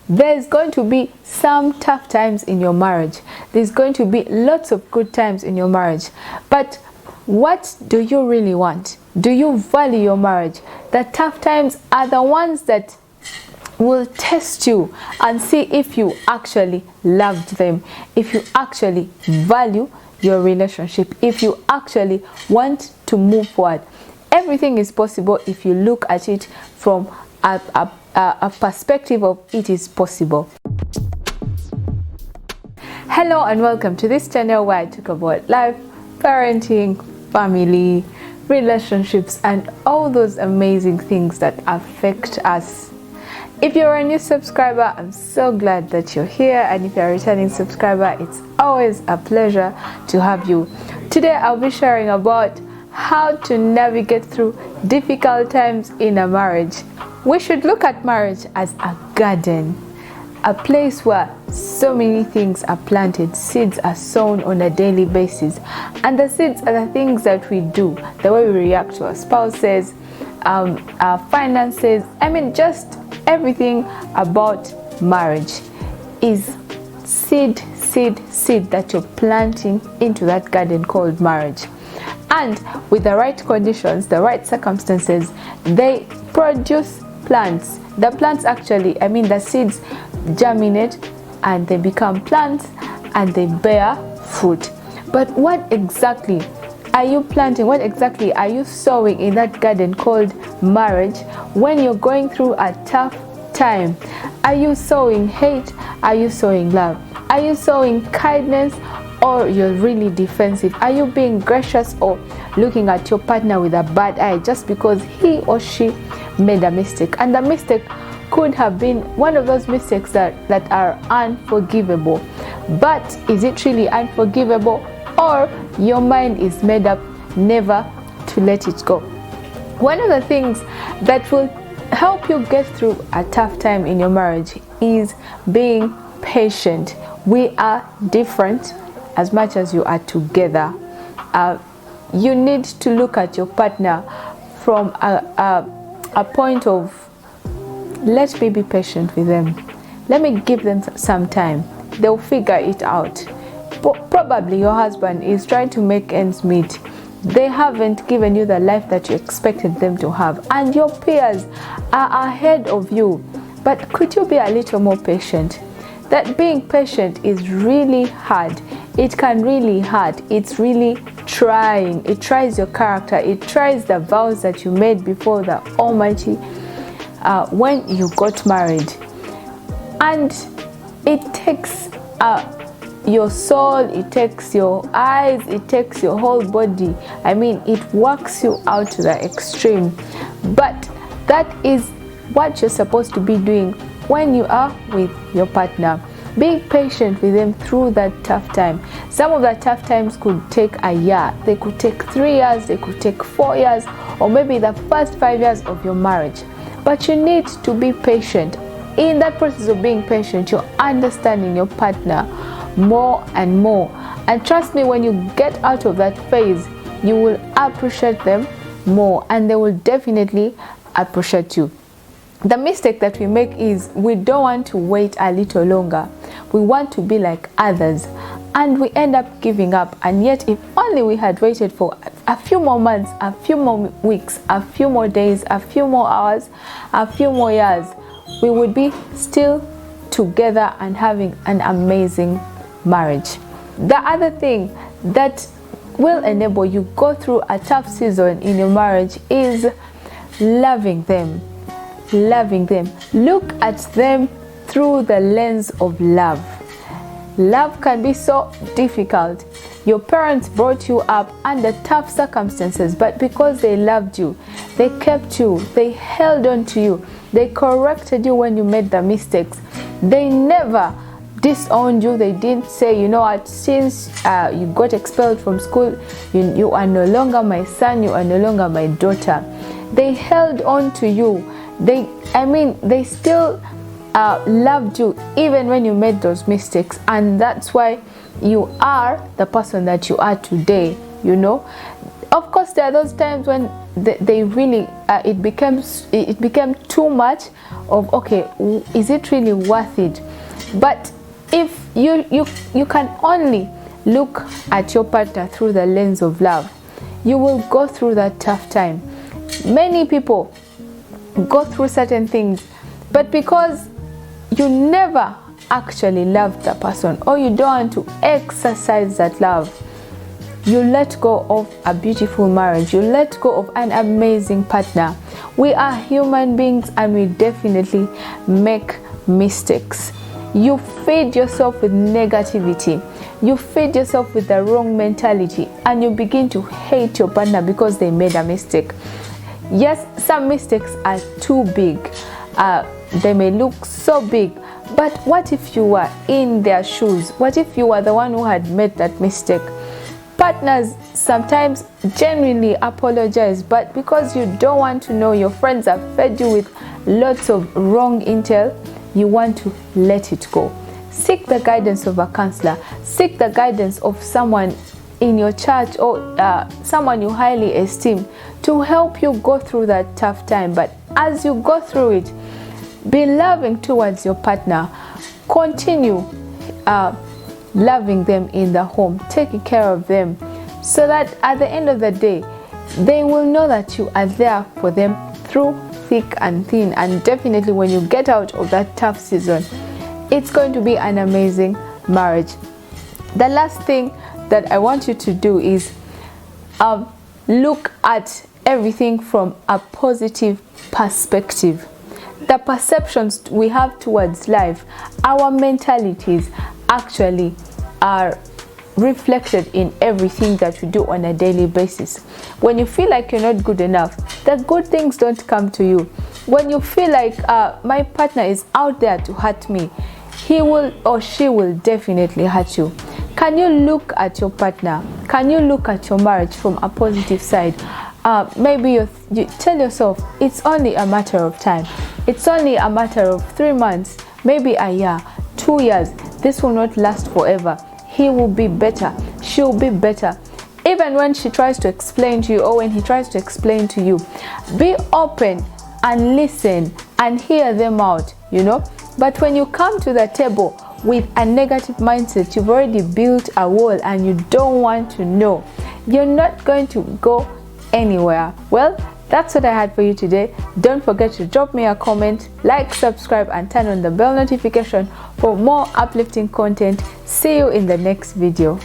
There's going to be some tough times in your marriage. There's going to be lots of good times in your marriage. But what do you really want? Do you value your marriage? The tough times are the ones that will test you and see if you actually loved them, if you actually value your relationship, if you actually want to move forward. Everything is possible if you look at it from a perspective of it is possible. Hello and welcome to this channel where I talk about life, parenting, family, relationships, and all those amazing things that affect us. If you're a new subscriber, I'm so glad that you're here, and if you're a returning subscriber, it's always a pleasure to have you. Today I'll be sharing about how to navigate through difficult times in a marriage. We should look at marriage as a garden, a place where so many things are planted, seeds are sown on a daily basis, and the seeds are the things that we do, the way we react to our spouses, our finances. Just everything about marriage is seed that you're planting into that garden called marriage. And with the right conditions, the right circumstances, they produce plants. The plants actually, the seeds germinate and they become plants and they bear fruit. But what exactly are you planting? What exactly are you sowing in that garden called marriage when you're going through a tough time? Are you sowing hate? Are you sowing love? Are you sowing kindness, or you're really defensive? Are you being gracious or looking at your partner with a bad eye just because he or she made a mistake? And the mistake could have been one of those mistakes that are unforgivable. But is it really unforgivable, or your mind is made up never to let it go? One of the things that will help you get through a tough time in your marriage is being patient. We are different as much as you are together. You need to look at your partner from a point of, let me be patient with them. Let me give them some time. They'll figure it out. Probably your husband is trying to make ends meet. They haven't given you the life that you expected them to have, and your peers are ahead of you. But could you be a little more patient? That being patient is really hard. It can really hurt. It's really trying. It tries your character. It tries the vows that you made before the Almighty when you got married. And it takes your soul, it takes your eyes, it takes your whole body. It works you out to the extreme. But that is what you're supposed to be doing when you are with your partner. Being patient with them through that tough time. Some of the tough times could take a year, they could take 3 years, they could take 4 years, or maybe the first 5 years of your marriage. But you need to be patient. In that process of being patient, you're understanding your partner more and more. And trust me, when you get out of that phase, you will appreciate them more, and they will definitely appreciate you. The mistake that we make is we don't want to wait a little longer. We want to be like others, and we end up giving up. And yet, if only we had waited for a few more months, a few more weeks, a few more days, a few more hours, a few more years, we would be still together and having an amazing marriage. The other thing that will enable you go through a tough season in your marriage is loving them. Loving them. Look at them through the lens of love. Love can be so difficult. Your parents brought you up under tough circumstances, but because they loved you, they kept you, they held on to you, they corrected you when you made the mistakes. They never disowned you. They didn't say, you know what, since you got expelled from school, you are no longer my son, you are no longer my daughter. They held on to you. They still loved you even when you made those mistakes, and that's why you are the person that you are today. Of course, there are those times when they really it became too much, of, okay, is it really worth it? But if you can only look at your partner through the lens of love, you will go through that tough time. Many people go through certain things, but because you never actually loved the person, or you don't want to exercise that love, you let go of a beautiful marriage, you let go of an amazing partner. We are human beings and we definitely make mistakes. You feed yourself with negativity, you feed yourself with the wrong mentality, and you begin to hate your partner because they made a mistake. Yes, some mistakes are too big. They may look so big, but what if you were in their shoes? What if you were the one who had made that mistake? Partners sometimes genuinely apologize, but because you don't want to know, your friends have fed you with lots of wrong intel, you want to let it go. Seek the guidance of a counselor. Seek the guidance of someone in your church, or someone you highly esteem, to help you go through that tough time. But as you go through it, be loving towards your partner. Continue loving them in the home, taking care of them, so that at the end of the day, they will know that you are there for them through thick and thin. And definitely when you get out of that tough season, it's going to be an amazing marriage. The last thing that I want you to do is look at everything from a positive perspective. The perceptions we have towards life, our mentalities actually are reflected in everything that we do on a daily basis. When you feel like you're not good enough, the good things don't come to you. When you feel like my partner is out there to hurt me, he will or she will definitely hurt you. Can you look at your partner? Can you look at your marriage from a positive side? Maybe you tell yourself, it's only a matter of time. It's only a matter of 3 months, maybe a year, 2 years. This will not last forever. He will be better. She will be better. Even when she tries to explain to you, or when he tries to explain to you, be open and listen and hear them out, you know. But when you come to the table with a negative mindset, you've already built a wall and you don't want to know, you're not going to go anywhere. Well, that's what I had for you today. Don't forget to drop me a comment, like, subscribe, and turn on the bell notification for more uplifting content. See you in the next video.